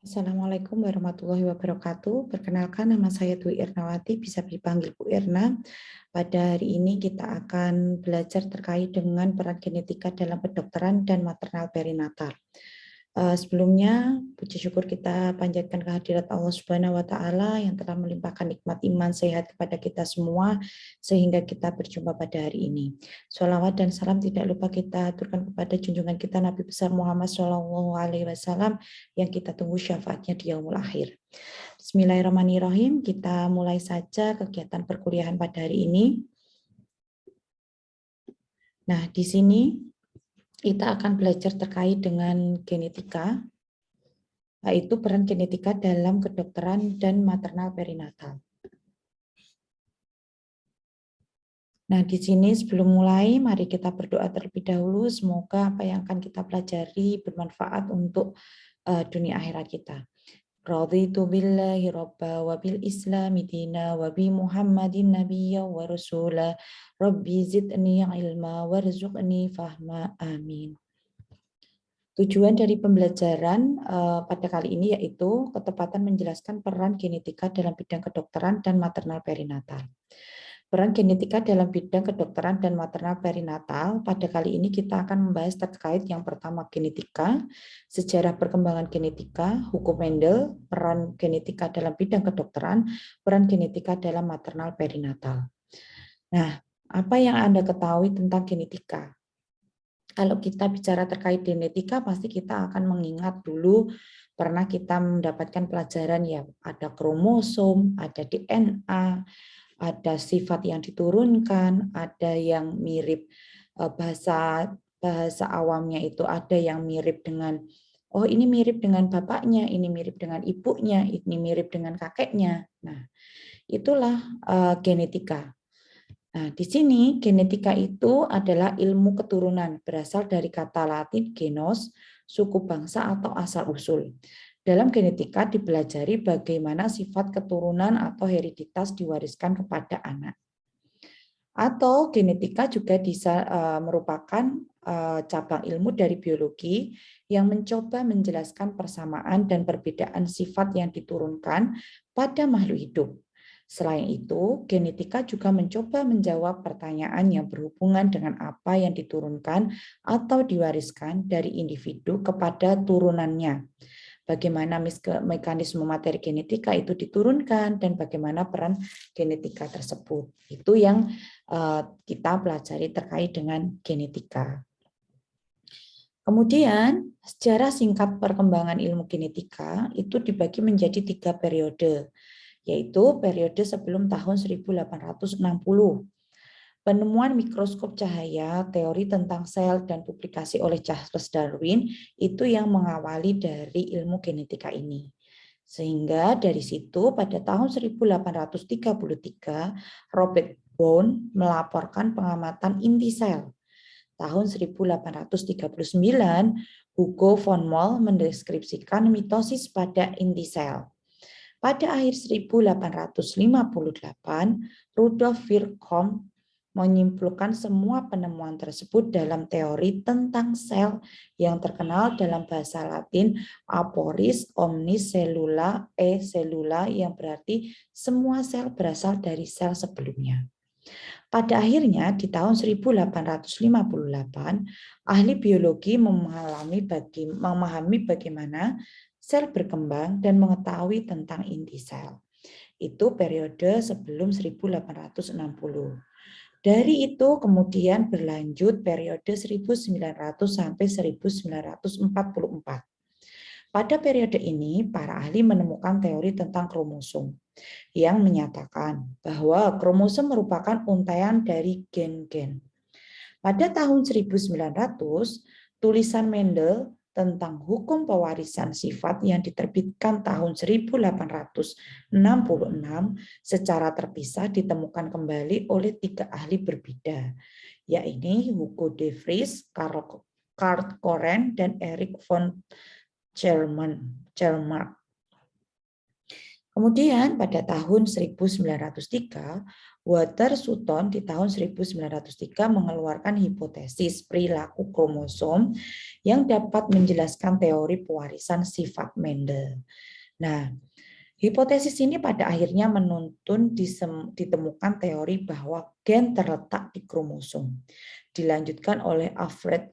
Assalamualaikum warahmatullahi wabarakatuh. Perkenalkan, nama saya Dwi Irnawati, bisa dipanggil Bu Irna. Pada hari ini kita akan belajar terkait dengan peran genetika dalam kedokteran dan maternal perinatal. Sebelumnya, puji syukur kita panjatkan kehadirat Allah Subhanahu wa Ta'ala yang telah melimpahkan nikmat iman sehat kepada kita semua, sehingga kita berjumpa pada hari ini. Sholawat dan salam tidak lupa kita aturkan kepada junjungan kita Nabi besar Muhammad SAW yang kita tunggu syafaatnya di yaumul akhir. Bismillahirrahmanirrahim, kita mulai saja kegiatan perkuliahan pada hari ini. Nah, di sini kita akan belajar terkait dengan genetika, yaitu peran genetika dalam kedokteran dan maternal perinatal. Nah, di sini sebelum mulai, mari kita berdoa terlebih dahulu. Semoga apa yang akan kita pelajari bermanfaat untuk dunia akhirat kita. Raditu billahi robba wa bil islami dina wa bi muhammadin nabiyya wa rasula rabbi zidni ilma warzuqni fahma amin. Tujuan dari pembelajaran pada kali ini yaitu ketepatan menjelaskan peran genetika dalam bidang kedokteran dan maternal perinatal. Peran genetika dalam bidang kedokteran dan maternal perinatal, pada kali ini kita akan membahas terkait yang pertama genetika, sejarah perkembangan genetika, hukum Mendel, peran genetika dalam bidang kedokteran, peran genetika dalam maternal perinatal. Nah, apa yang Anda ketahui tentang genetika? Kalau kita bicara terkait genetika, pasti kita akan mengingat dulu pernah kita mendapatkan pelajaran ya, ada kromosom, ada DNA, ada sifat yang diturunkan, ada yang mirip bahasa awamnya itu ada yang mirip dengan ini mirip dengan bapaknya, ini mirip dengan ibunya, ini mirip dengan kakeknya. Nah, itulah genetika. Nah, di sini genetika itu adalah ilmu keturunan, berasal dari kata Latin genos, suku bangsa atau asal-usul. Dalam genetika dipelajari bagaimana sifat keturunan atau hereditas diwariskan kepada anak. Atau genetika juga merupakan cabang ilmu dari biologi yang mencoba menjelaskan persamaan dan perbedaan sifat yang diturunkan pada makhluk hidup. Selain itu, genetika juga mencoba menjawab pertanyaan yang berhubungan dengan apa yang diturunkan atau diwariskan dari individu kepada turunannya. Bagaimana mekanisme materi genetika itu diturunkan dan bagaimana peran genetika tersebut. Itu yang kita pelajari terkait dengan genetika. Kemudian, sejarah singkat perkembangan ilmu genetika itu dibagi menjadi 3 periode, yaitu periode sebelum tahun 1860. Penemuan mikroskop cahaya, teori tentang sel, dan publikasi oleh Charles Darwin itu yang mengawali dari ilmu genetika ini. Sehingga dari situ pada tahun 1833, Robert Boone melaporkan pengamatan inti sel. Tahun 1839, Hugo von Moll mendeskripsikan mitosis pada inti sel. Pada akhir 1858, Rudolf Virchow menyimpulkan semua penemuan tersebut dalam teori tentang sel yang terkenal dalam bahasa Latin aporis omnis cellula e cellula, yang berarti semua sel berasal dari sel sebelumnya. Pada akhirnya di tahun 1858, ahli biologi memahami bagaimana sel berkembang dan mengetahui tentang inti sel. Itu periode sebelum 1860. Dari itu kemudian berlanjut periode 1900 sampai 1944. Pada periode ini, para ahli menemukan teori tentang kromosom yang menyatakan bahwa kromosom merupakan untaian dari gen-gen. Pada tahun 1900, tulisan Mendel tentang hukum pewarisan sifat yang diterbitkan tahun 1866 secara terpisah ditemukan kembali oleh 3 ahli berbeda, yaitu Hugo de Vries, Karl Koren, dan Erich von Tschermak. Kemudian pada tahun 1903, Walter Sutton di tahun 1903 mengeluarkan hipotesis perilaku kromosom yang dapat menjelaskan teori pewarisan sifat Mendel. Nah, hipotesis ini pada akhirnya menuntun ditemukan teori bahwa gen terletak di kromosom. Dilanjutkan oleh Alfred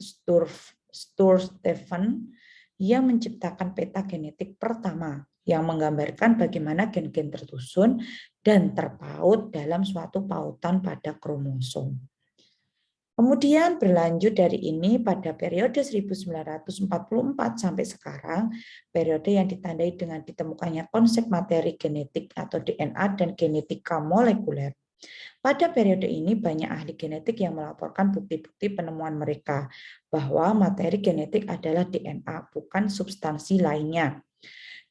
Sturtevant yang menciptakan peta genetik pertama yang menggambarkan bagaimana gen-gen tersusun dan terpaut dalam suatu pautan pada kromosom. Kemudian berlanjut dari ini pada periode 1944 sampai sekarang, periode yang ditandai dengan ditemukannya konsep materi genetik atau DNA dan genetika molekuler. Pada periode ini banyak ahli genetik yang melaporkan bukti-bukti penemuan mereka bahwa materi genetik adalah DNA, bukan substansi lainnya.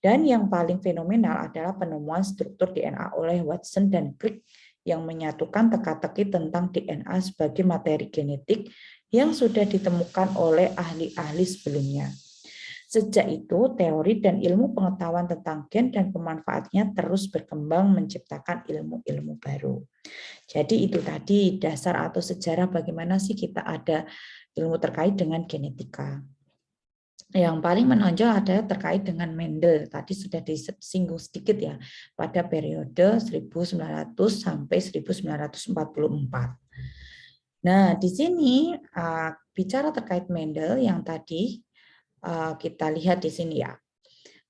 Dan yang paling fenomenal adalah penemuan struktur DNA oleh Watson dan Crick yang menyatukan teka-teki tentang DNA sebagai materi genetik yang sudah ditemukan oleh ahli-ahli sebelumnya. Sejak itu, teori dan ilmu pengetahuan tentang gen dan pemanfaatnya terus berkembang menciptakan ilmu-ilmu baru. Jadi itu tadi dasar atau sejarah bagaimana sih kita ada ilmu terkait dengan genetika. Yang paling menonjol adalah terkait dengan Mendel. Tadi sudah disinggung sedikit ya, pada periode 1900 sampai 1944. Nah, di sini bicara terkait Mendel yang tadi kita lihat di sini ya.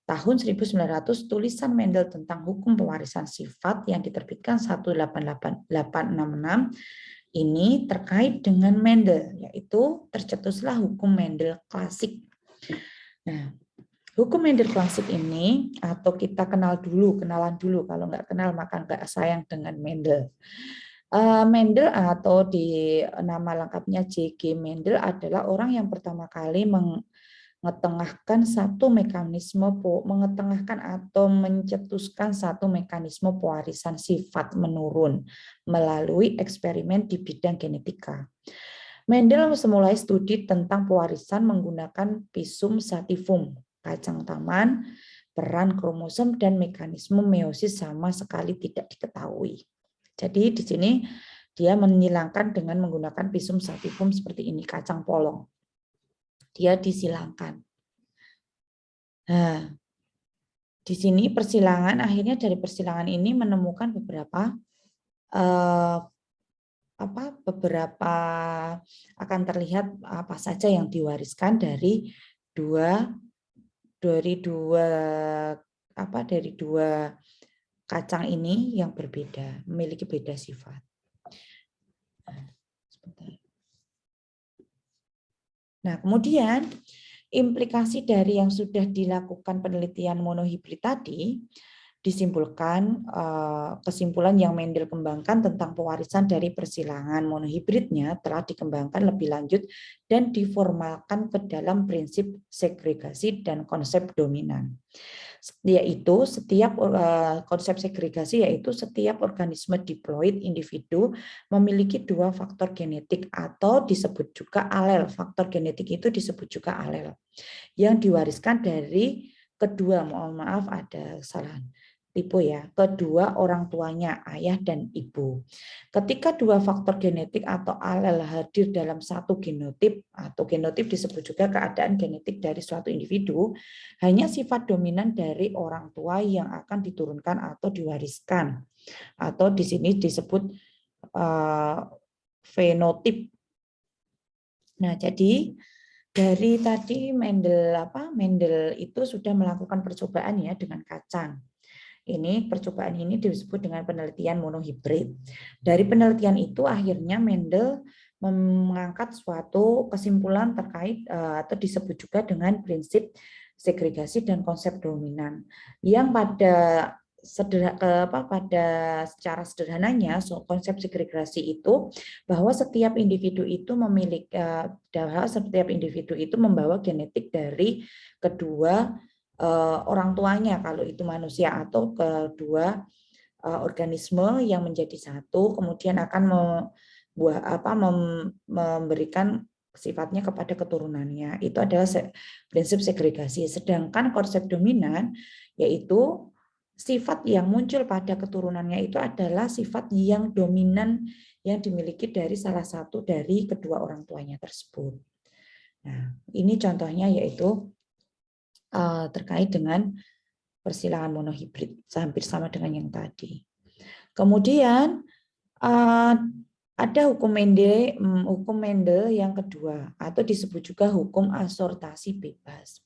Tahun 1900 tulisan Mendel tentang hukum pewarisan sifat yang diterbitkan 18866 ini terkait dengan Mendel, yaitu tercetuslah hukum Mendel klasik. Nah, hukum Mendel klasik ini atau kita kenalan dulu, kalau nggak kenal maka nggak sayang dengan Mendel. Mendel atau di nama lengkapnya J.G. Mendel adalah orang yang pertama kali mengetengahkan atau mencetuskan satu mekanisme pewarisan sifat menurun melalui eksperimen di bidang genetika. Mendel memulai studi tentang pewarisan menggunakan Pisum sativum, kacang taman, peran kromosom dan mekanisme meiosis sama sekali tidak diketahui. Jadi di sini dia menyilangkan dengan menggunakan Pisum sativum seperti ini, kacang polong. Dia disilangkan. Nah, di sini akhirnya dari persilangan ini menemukan beberapa akan terlihat apa saja yang diwariskan dari dua kacang ini yang berbeda, memiliki beda sifat. Nah, kemudian implikasi dari yang sudah dilakukan penelitian monohibrid tadi disimpulkan kesimpulan yang Mendel kembangkan tentang pewarisan dari persilangan monohibridnya telah dikembangkan lebih lanjut dan diformalkan ke dalam prinsip segregasi dan konsep dominan. Yaitu konsep segregasi yaitu setiap organisme diploid individu memiliki dua faktor genetik atau disebut juga alel. Faktor genetik itu disebut juga alel yang diwariskan dari kedua, kedua orang tuanya, ayah dan ibu. Ketika dua faktor genetik atau alel hadir dalam satu genotip, atau genotip disebut juga keadaan genetik dari suatu individu, hanya sifat dominan dari orang tua yang akan diturunkan atau diwariskan. Atau di sini disebut fenotip. Nah, jadi dari tadi Mendel itu sudah melakukan percobaan ya dengan kacang. Percobaan ini disebut dengan penelitian monohibrid. Dari penelitian itu akhirnya Mendel mengangkat suatu kesimpulan terkait atau disebut juga dengan prinsip segregasi dan konsep dominan yang secara sederhananya konsep segregasi itu bahwa setiap individu itu membawa genetik dari kedua orang tuanya kalau itu manusia atau kedua organisme yang menjadi satu kemudian akan memberikan sifatnya kepada keturunannya. Itu adalah prinsip segregasi. Sedangkan konsep dominan yaitu sifat yang muncul pada keturunannya itu adalah sifat yang dominan yang dimiliki dari salah satu dari kedua orang tuanya tersebut. Nah, ini contohnya yaitu terkait dengan persilangan monohibrid, hampir sama dengan yang tadi. Kemudian ada hukum Mendel yang kedua, atau disebut juga hukum asortasi bebas,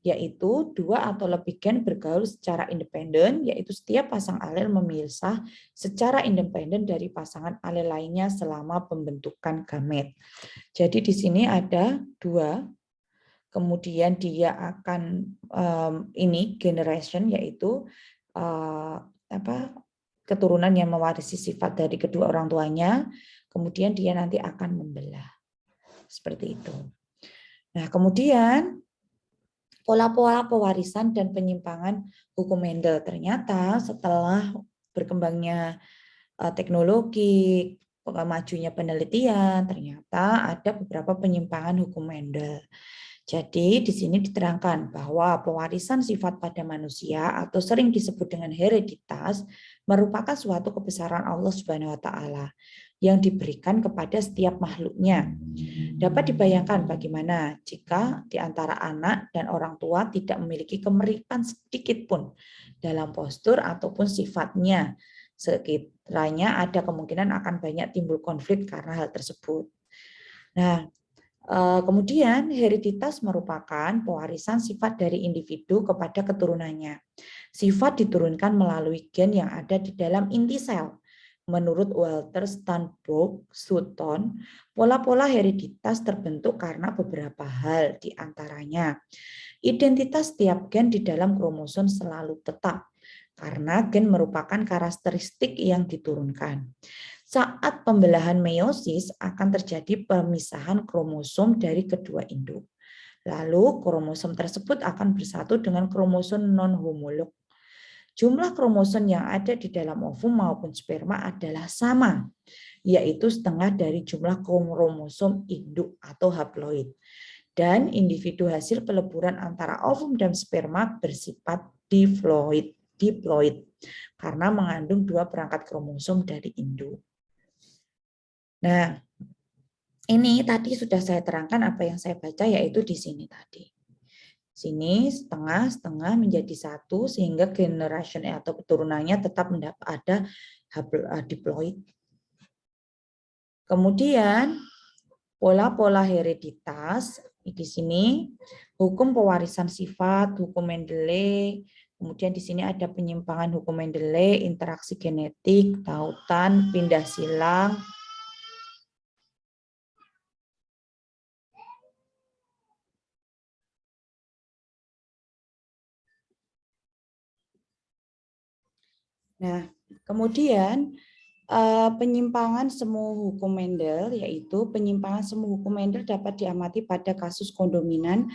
yaitu dua atau lebih gen bergaul secara independen, yaitu setiap pasang alel memisah secara independen dari pasangan alel lainnya selama pembentukan gamet. Jadi di sini ada dua, kemudian dia akan ini generation, yaitu keturunan yang mewarisi sifat dari kedua orang tuanya, kemudian dia nanti akan membelah. Seperti itu. Nah, kemudian pola-pola pewarisan dan penyimpangan hukum Mendel. Ternyata setelah berkembangnya teknologi, majunya penelitian, ternyata ada beberapa penyimpangan hukum Mendel. Jadi di sini diterangkan bahwa pewarisan sifat pada manusia atau sering disebut dengan hereditas merupakan suatu kebesaran Allah Subhanahu wa taala yang diberikan kepada setiap makhluknya. Dapat dibayangkan bagaimana jika di antara anak dan orang tua tidak memiliki kemiripan sedikit pun dalam postur ataupun sifatnya. Sekiranya ada kemungkinan akan banyak timbul konflik karena hal tersebut. Nah, kemudian hereditas merupakan pewarisan sifat dari individu kepada keturunannya. Sifat diturunkan melalui gen yang ada di dalam inti sel. Menurut Walter Stanbrook Sutton, pola-pola hereditas terbentuk karena beberapa hal, di antaranya identitas setiap gen di dalam kromosom selalu tetap karena gen merupakan karakteristik yang diturunkan. Saat pembelahan meiosis akan terjadi pemisahan kromosom dari kedua induk. Lalu kromosom tersebut akan bersatu dengan kromosom non-homolog. Jumlah kromosom yang ada di dalam ovum maupun sperma adalah sama, yaitu setengah dari jumlah kromosom induk atau haploid. Dan individu hasil peleburan antara ovum dan sperma bersifat diploid karena mengandung dua perangkat kromosom dari induk. Nah, ini tadi sudah saya terangkan apa yang saya baca, yaitu di sini tadi. Sini setengah menjadi satu sehingga generation atau keturunannya tetap ada diploid. Kemudian pola-pola hereditas di sini hukum pewarisan sifat, hukum Mendele, kemudian di sini ada penyimpangan hukum Mendele, interaksi genetik, tautan, pindah silang. Nah, kemudian penyimpangan semu hukum Mendel, yaitu penyimpangan semu hukum Mendel dapat diamati pada kasus kodominan,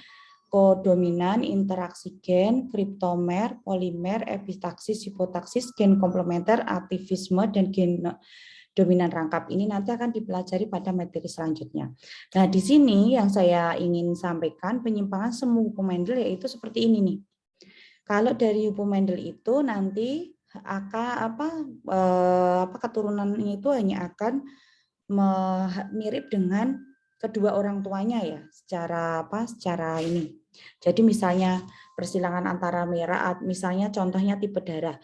interaksi gen, kriptomer, polimer, epitaksis, hipotaksis, gen komplementer, aktivisme, dan gen dominan rangkap. Ini nanti akan dipelajari pada materi selanjutnya. Nah, di sini yang saya ingin sampaikan penyimpangan semu hukum Mendel yaitu seperti ini nih. Kalau dari hukum Mendel itu nanti keturunan itu hanya akan mirip dengan kedua orang tuanya ya, secara ini. Jadi misalnya persilangan antara merah, misalnya contohnya tipe darah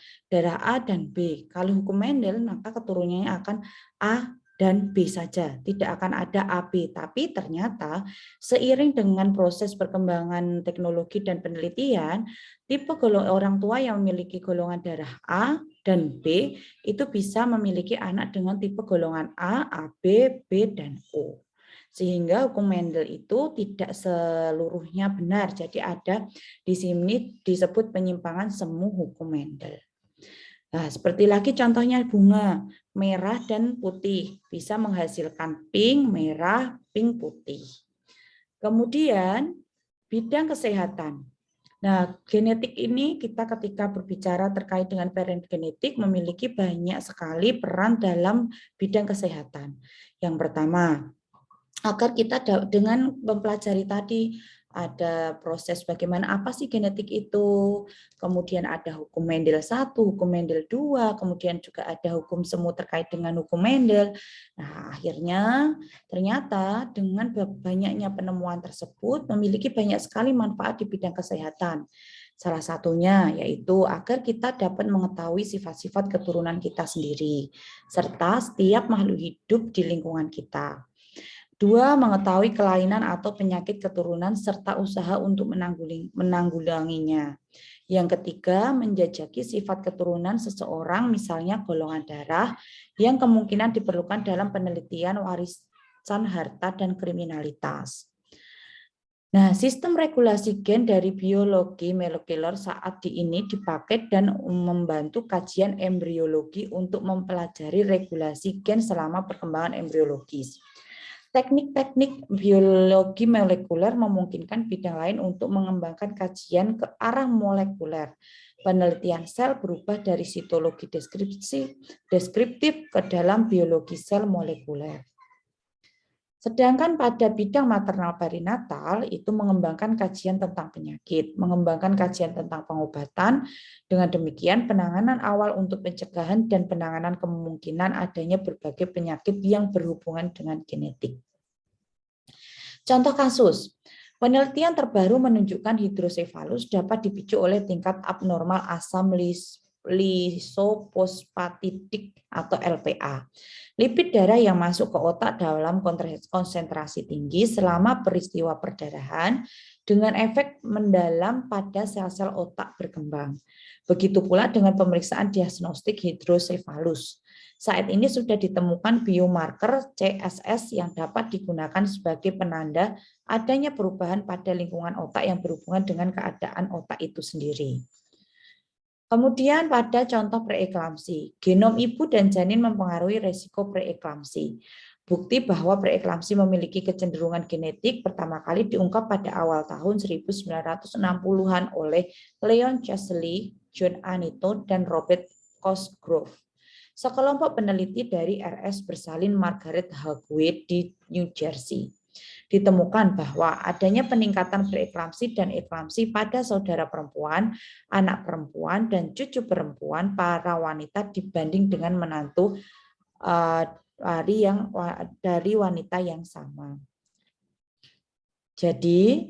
A dan B. Kalau hukum Mendel maka keturunannya akan A dan B saja, tidak akan ada AB. Tapi ternyata seiring dengan proses perkembangan teknologi dan penelitian, tipe orang tua yang memiliki golongan darah A dan B itu bisa memiliki anak dengan tipe golongan A, AB, B, dan O. Sehingga hukum Mendel itu tidak seluruhnya benar. Jadi ada di sini disebut penyimpangan semu hukum Mendel. Nah, seperti lagi contohnya bunga merah dan putih bisa menghasilkan pink, merah, pink, putih. Kemudian bidang kesehatan. Nah, genetik ini kita ketika berbicara terkait dengan parent genetik memiliki banyak sekali peran dalam bidang kesehatan. Yang pertama, agar kita dengan mempelajari tadi ada proses bagaimana apa sih genetik itu, kemudian ada hukum Mendel 1, hukum Mendel 2, kemudian juga ada hukum semu terkait dengan hukum Mendel. Nah, akhirnya ternyata dengan banyaknya penemuan tersebut memiliki banyak sekali manfaat di bidang kesehatan. Salah satunya yaitu agar kita dapat mengetahui sifat-sifat keturunan kita sendiri, serta setiap makhluk hidup di lingkungan kita. 2. Mengetahui kelainan atau penyakit keturunan serta usaha untuk menanggulanginya. Yang ketiga, menjajaki sifat keturunan seseorang, misalnya golongan darah, yang kemungkinan diperlukan dalam penelitian warisan harta dan kriminalitas. Nah, sistem regulasi gen dari biologi molekuler saat ini dipakai dan membantu kajian embriologi untuk mempelajari regulasi gen selama perkembangan embriologis. Teknik-teknik biologi molekuler memungkinkan bidang lain untuk mengembangkan kajian ke arah molekuler. Penelitian sel berubah dari sitologi deskriptif ke dalam biologi sel molekuler. Sedangkan pada bidang maternal perinatal itu mengembangkan kajian tentang penyakit, mengembangkan kajian tentang pengobatan. Dengan demikian penanganan awal untuk pencegahan dan penanganan kemungkinan adanya berbagai penyakit yang berhubungan dengan genetik. Contoh kasus, penelitian terbaru menunjukkan hidrosefalus dapat dipicu oleh tingkat abnormal asam lisofosfatidik atau LPA. Lipid darah yang masuk ke otak dalam konsentrasi tinggi selama peristiwa perdarahan dengan efek mendalam pada sel-sel otak berkembang. Begitu pula dengan pemeriksaan diagnostik hidrosefalus. Saat ini sudah ditemukan biomarker CSS yang dapat digunakan sebagai penanda adanya perubahan pada lingkungan otak yang berhubungan dengan keadaan otak itu sendiri. Kemudian pada contoh preeklamsi, genom ibu dan janin mempengaruhi resiko preeklamsi. Bukti bahwa preeklamsi memiliki kecenderungan genetik pertama kali diungkap pada awal tahun 1960-an oleh Leon Chesley, John Anito, dan Robert Cosgrove. Sekelompok peneliti dari RS bersalin Margaret Hagwood di New Jersey. Ditemukan bahwa adanya peningkatan preeklamsi dan eklamsi pada saudara perempuan, anak perempuan, dan cucu perempuan para wanita dibanding dengan menantu dari wanita yang sama. Jadi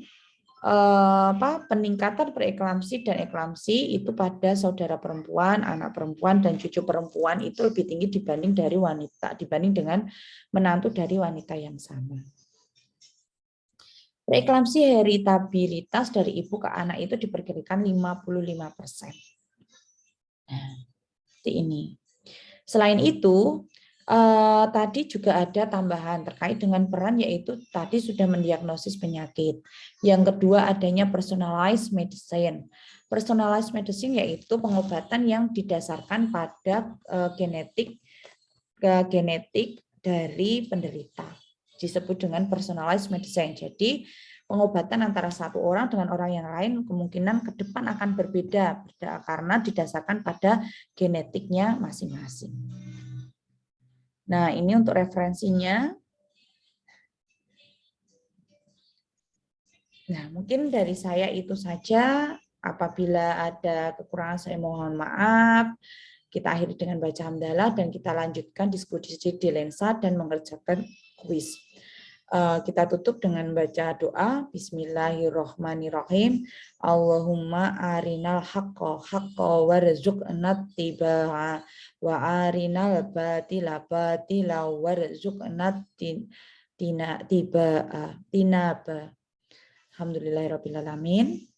peningkatan preeklamsi dan eklamsi itu pada saudara perempuan, anak perempuan, dan cucu perempuan itu lebih tinggi dibanding dengan menantu dari wanita yang sama. Preeklamsi heritabilitas dari ibu ke anak itu diperkirakan 55%. Nah, seperti ini. Selain itu, tadi juga ada tambahan terkait dengan peran yaitu tadi sudah mendiagnosis penyakit. Yang kedua adanya personalized medicine. Personalized medicine yaitu pengobatan yang didasarkan pada genetik dari penderita. Disebut dengan personalized medicine. Jadi pengobatan antara satu orang dengan orang yang lain kemungkinan ke depan akan berbeda karena didasarkan pada genetiknya masing-masing. Nah, ini untuk referensinya. Nah, mungkin dari saya itu saja. Apabila ada kekurangan saya mohon maaf. Kita akhiri dengan baca hamdalah dan kita lanjutkan diskusi di lensa dan mengerjakan kuis. Kita tutup dengan baca doa. Bismillahirrahmanirrahim. Allahumma arinal haqqa haqqa warzuqna tiba'a wa arinal batila batila warzuqna tiba'a tinaba. Alhamdulillahirabbil alamin.